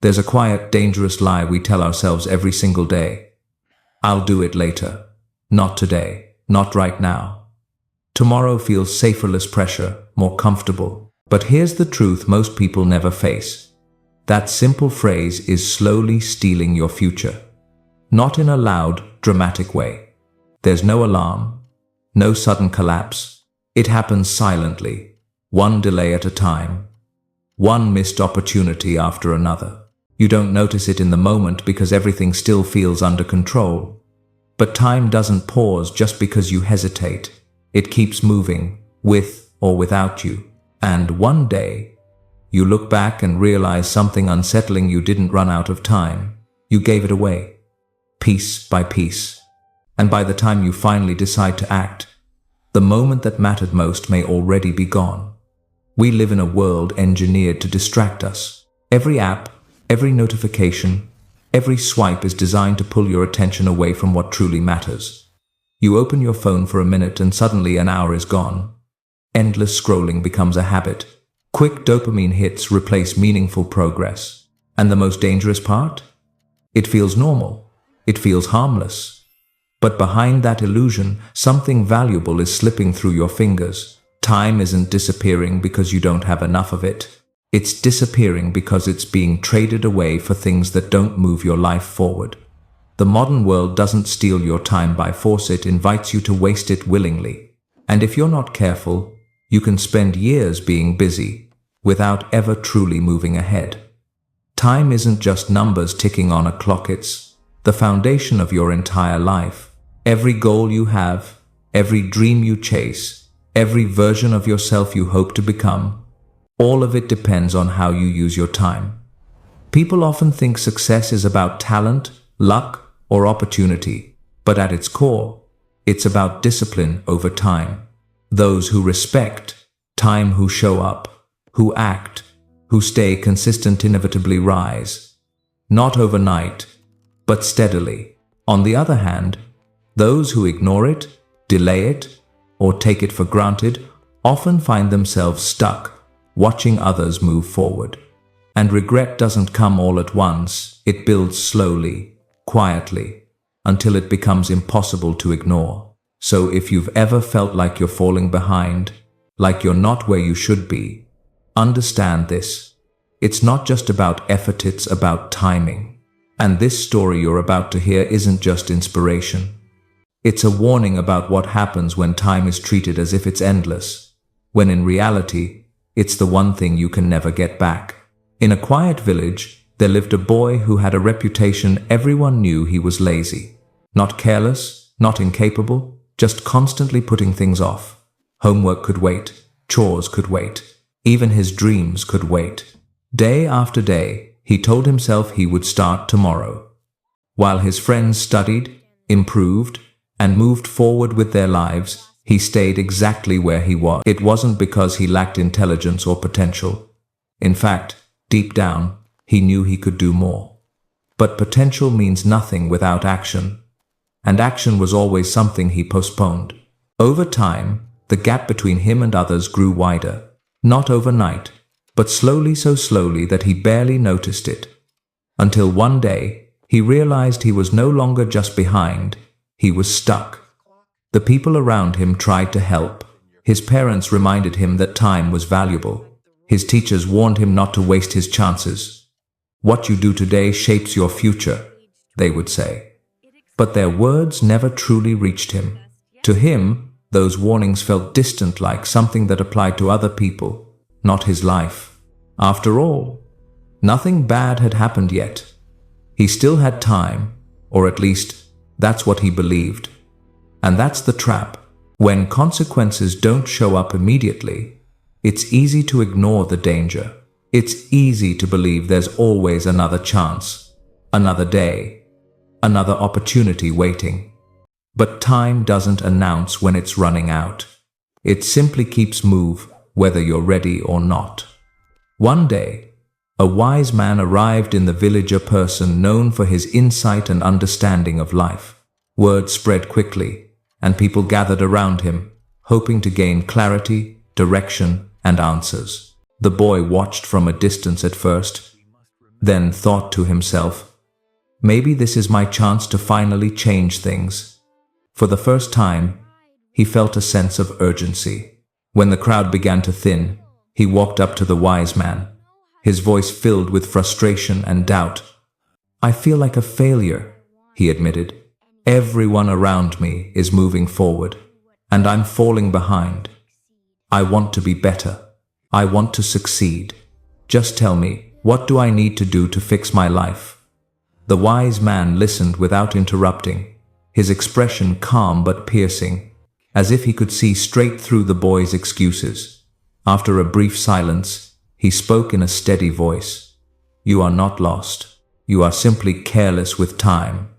There's a quiet, dangerous lie we tell ourselves every single day. I'll do it later. Not today. Not right now. Tomorrow feels safer, less pressure, more comfortable. But here's the truth most people never face. That simple phrase is slowly stealing your future. Not in a loud, dramatic way. There's no alarm, no sudden collapse. It happens silently, one delay at a time, one missed opportunity after another. You don't notice it in the moment because everything still feels under control. But time doesn't pause just because you hesitate. It keeps moving, with or without you. And one day, you look back and realize something unsettling. You didn't run out of time. You gave it away, piece by piece. And by the time you finally decide to act, the moment that mattered most may already be gone. We live in a world engineered to distract us. Every app, every notification, every swipe is designed to pull your attention away from what truly matters. You open your phone for a minute and suddenly an hour is gone. Endless scrolling becomes a habit. Quick dopamine hits replace meaningful progress. And the most dangerous part? It feels normal. It feels harmless. But behind that illusion, something valuable is slipping through your fingers. Time isn't disappearing because you don't have enough of it. It's disappearing because it's being traded away for things that don't move your life forward. The modern world doesn't steal your time by force, it invites you to waste it willingly. And if you're not careful, you can spend years being busy without ever truly moving ahead. Time isn't just numbers ticking on a clock, it's the foundation of your entire life. Every goal you have, every dream you chase, every version of yourself you hope to become, all of it depends on how you use your time. People often think success is about talent, luck, or opportunity, but at its core, it's about discipline over time. Those who respect time, who show up, who act, who stay consistent inevitably rise. Not overnight, but steadily. On the other hand, those who ignore it, delay it, or take it for granted often find themselves stuck, watching others move forward. And regret doesn't come all at once. It builds slowly, quietly, until it becomes impossible to ignore. So if you've ever felt like you're falling behind, like you're not where you should be, understand this. It's not just about effort, it's about timing. And this story you're about to hear isn't just inspiration. It's a warning about what happens when time is treated as if it's endless, when in reality, it's the one thing you can never get back. In a quiet village, there lived a boy who had a reputation. Everyone knew he was lazy. Not careless, not incapable, just constantly putting things off. Homework could wait, chores could wait, even his dreams could wait. Day after day, he told himself he would start tomorrow. While his friends studied, improved, and moved forward with their lives, he stayed exactly where he was. It wasn't because he lacked intelligence or potential. In fact, deep down, he knew he could do more. But potential means nothing without action. And action was always something he postponed. Over time, the gap between him and others grew wider. Not overnight, but slowly, so slowly that he barely noticed it. Until one day, he realized he was no longer just behind. He was stuck. The people around him tried to help. His parents reminded him that time was valuable. His teachers warned him not to waste his chances. What you do today shapes your future, they would say. But their words never truly reached him. To him, those warnings felt distant, like something that applied to other people, not his life. After all, nothing bad had happened yet. He still had time, or at least, that's what he believed. And that's the trap. When consequences don't show up immediately, it's easy to ignore the danger. It's easy to believe there's always another chance, another day, another opportunity waiting. But time doesn't announce when it's running out. It simply keeps moving, whether you're ready or not. One day, a wise man arrived in the village, a person known for his insight and understanding of life. Word spread quickly, and people gathered around him, hoping to gain clarity, direction, and answers. The boy watched from a distance at first, then thought to himself, maybe this is my chance to finally change things. For the first time, he felt a sense of urgency. When the crowd began to thin, he walked up to the wise man, his voice filled with frustration and doubt. I feel like a failure, he admitted. Everyone around me is moving forward, and I'm falling behind. I want to be better. I want to succeed. Just tell me, what do I need to do to fix my life? The wise man listened without interrupting, his expression calm but piercing, as if he could see straight through the boy's excuses. After a brief silence, he spoke in a steady voice. You are not lost. You are simply careless with time.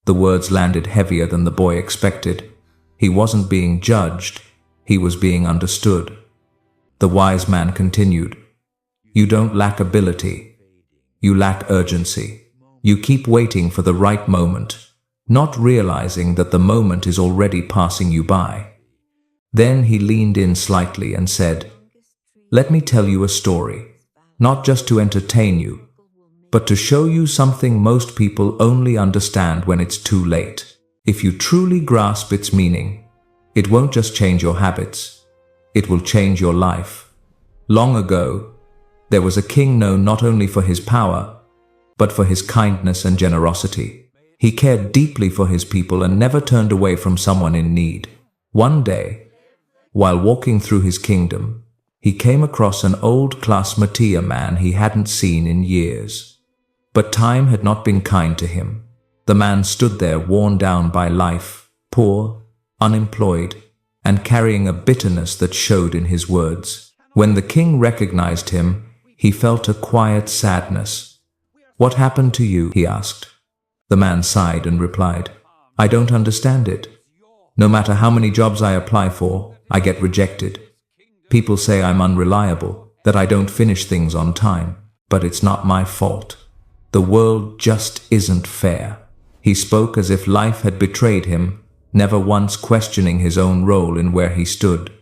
The words landed heavier than the boy expected. He wasn't being judged. He was being understood. The wise man continued. You don't lack ability. You lack urgency. You keep waiting for the right moment, not realizing that the moment is already passing you by. Then he leaned in slightly and said, let me tell you a story, not just to entertain you, but to show you something most people only understand when it's too late. If you truly grasp its meaning, it won't just change your habits, it will change your life. Long ago, there was a king known not only for his power, but for his kindness and generosity. He cared deeply for his people and never turned away from someone in need. One day, while walking through his kingdom, he came across an old-class Matia man he hadn't seen in years. But time had not been kind to him. The man stood there worn down by life, poor, unemployed, and carrying a bitterness that showed in his words. When the king recognized him, he felt a quiet sadness. What happened to you? He asked. The man sighed and replied, I don't understand it. No matter how many jobs I apply for, I get rejected. People say I'm unreliable, that I don't finish things on time, but it's not my fault. The world just isn't fair. He spoke as if life had betrayed him, never once questioning his own role in where he stood.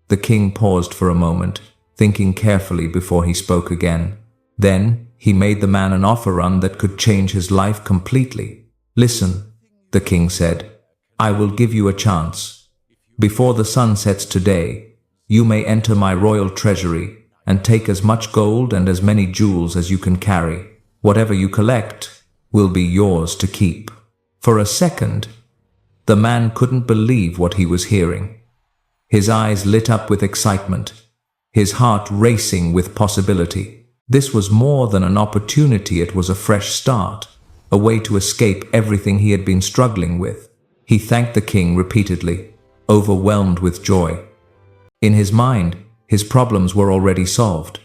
The king paused for a moment, thinking carefully before he spoke again. Then, he made the man an offer that could change his life completely. Listen, the king said, I will give you a chance. Before the sun sets today, you may enter my royal treasury and take as much gold and as many jewels as you can carry. Whatever you collect will be yours to keep. For a second, the man couldn't believe what he was hearing. His eyes lit up with excitement, his heart racing with possibility. This was more than an opportunity, it was a fresh start, a way to escape everything he had been struggling with. He thanked the king repeatedly, overwhelmed with joy. In his mind, his problems were already solved.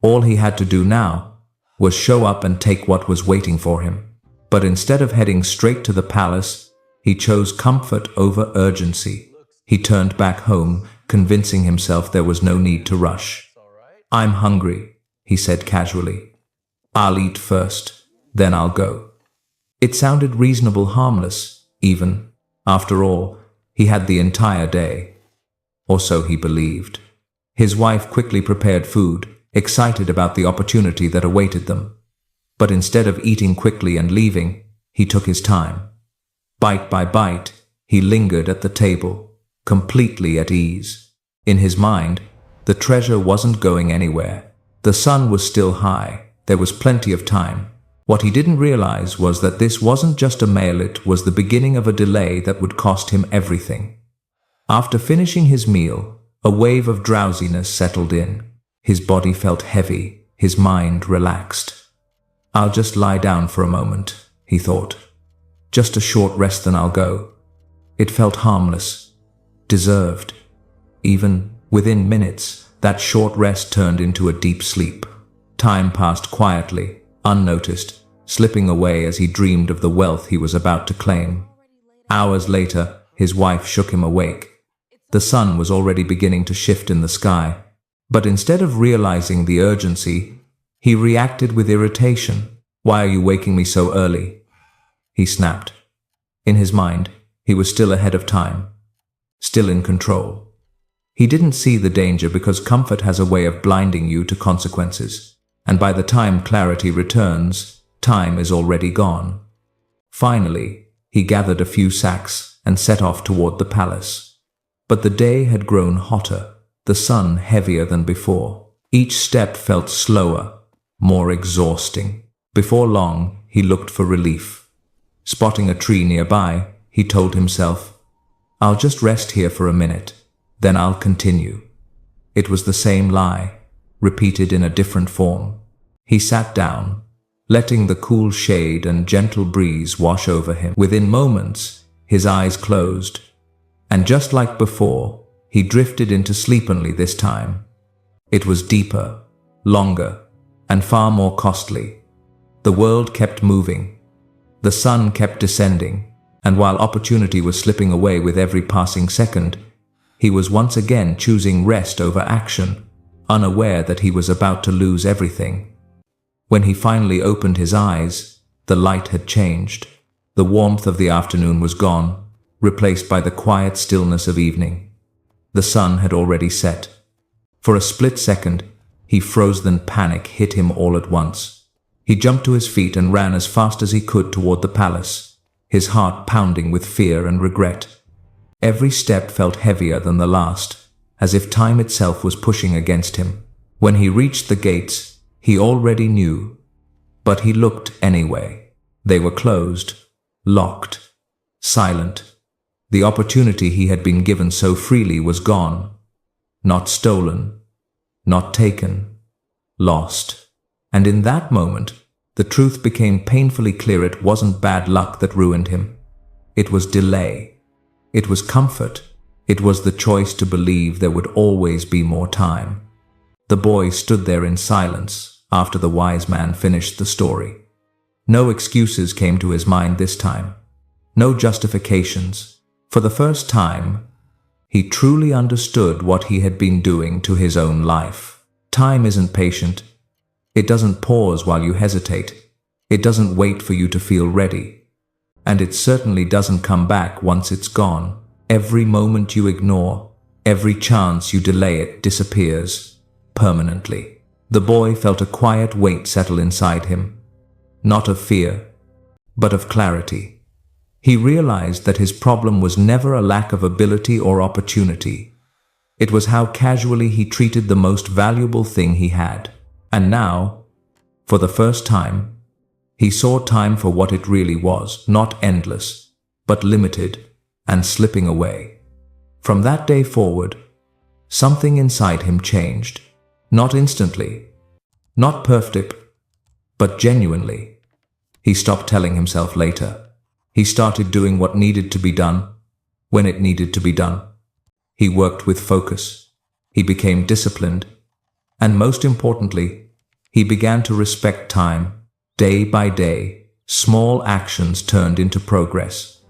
All he had to do now was show up and take what was waiting for him. But instead of heading straight to the palace, he chose comfort over urgency. He turned back home, convincing himself there was no need to rush. I'm hungry, he said casually. I'll eat first, then I'll go. It sounded reasonable, harmless, even. After all, he had the entire day. Or so he believed. His wife quickly prepared food, excited about the opportunity that awaited them. But instead of eating quickly and leaving, he took his time. Bite by bite, he lingered at the table, completely at ease. In his mind, the treasure wasn't going anywhere. The sun was still high. There was plenty of time. What he didn't realize was that this wasn't just a meal, it was the beginning of a delay that would cost him everything. After finishing his meal, a wave of drowsiness settled in. His body felt heavy, his mind relaxed. I'll just lie down for a moment, he thought. Just a short rest, then I'll go. It felt harmless, deserved. Even within minutes, that short rest turned into a deep sleep. Time passed quietly, unnoticed, slipping away as he dreamed of the wealth he was about to claim. Hours later, his wife shook him awake. The sun was already beginning to shift in the sky. But instead of realizing the urgency, he reacted with irritation. Why are you waking me so early? He snapped. In his mind, he was still ahead of time, still in control. He didn't see the danger because comfort has a way of blinding you to consequences. And by the time clarity returns, time is already gone. Finally, he gathered a few sacks and set off toward the palace. But the day had grown hotter, the sun heavier than before. Each step felt slower, more exhausting. Before long, he looked for relief. Spotting a tree nearby, he told himself, "I'll just rest here for a minute, then I'll continue." It was the same lie, repeated in a different form. He sat down, letting the cool shade and gentle breeze wash over him. Within moments, his eyes closed, and just like before, he drifted into sleep only this time. It was deeper, longer, and far more costly. The world kept moving. The sun kept descending, and while opportunity was slipping away with every passing second, he was once again choosing rest over action, unaware that he was about to lose everything. When he finally opened his eyes, the light had changed. The warmth of the afternoon was gone, replaced by the quiet stillness of evening. The sun had already set. For a split second, he froze, then panic hit him all at once. He jumped to his feet and ran as fast as he could toward the palace, his heart pounding with fear and regret. Every step felt heavier than the last, as if time itself was pushing against him. When he reached the gates, he already knew, but he looked anyway. They were closed, locked, silent. The opportunity he had been given so freely was gone. Not stolen, not taken, lost. And in that moment, the truth became painfully clear. It wasn't bad luck that ruined him. It was delay. It was comfort. It was the choice to believe there would always be more time. The boy stood there in silence after the wise man finished the story. No excuses came to his mind this time. No justifications. For the first time, he truly understood what he had been doing to his own life. Time isn't patient. It doesn't pause while you hesitate. It doesn't wait for you to feel ready. And it certainly doesn't come back once it's gone. Every moment you ignore, every chance you delay, it disappears permanently. The boy felt a quiet weight settle inside him, not of fear, but of clarity. He realized that his problem was never a lack of ability or opportunity. It was how casually he treated the most valuable thing he had. And now, for the first time, he saw time for what it really was, not endless, but limited and slipping away. From that day forward, something inside him changed. Not instantly, not perfect, but genuinely. He stopped telling himself later. He started doing what needed to be done, when it needed to be done. He worked with focus. He became disciplined. And most importantly, he began to respect time. Day by day, small actions turned into progress.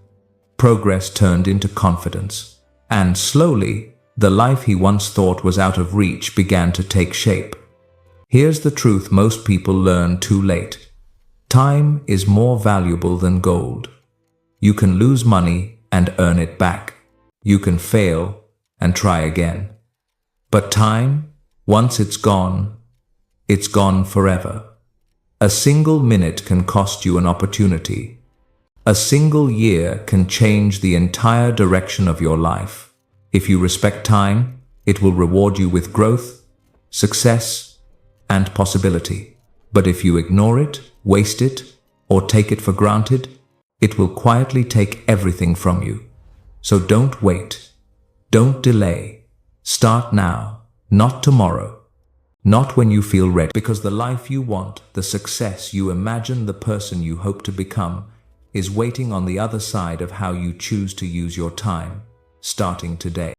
Progress turned into confidence. And slowly, the life he once thought was out of reach began to take shape. Here's the truth most people learn too late. Time is more valuable than gold. You can lose money and earn it back. You can fail and try again. But time, once it's gone forever. A single minute can cost you an opportunity. A single year can change the entire direction of your life. If you respect time, it will reward you with growth, success, and possibility. But if you ignore it, waste it, or take it for granted, it will quietly take everything from you. So don't wait. Don't delay. Start now, not tomorrow. Not when you feel ready. Because the life you want, the success you imagine, the person you hope to become, is waiting on the other side of how you choose to use your time, starting today.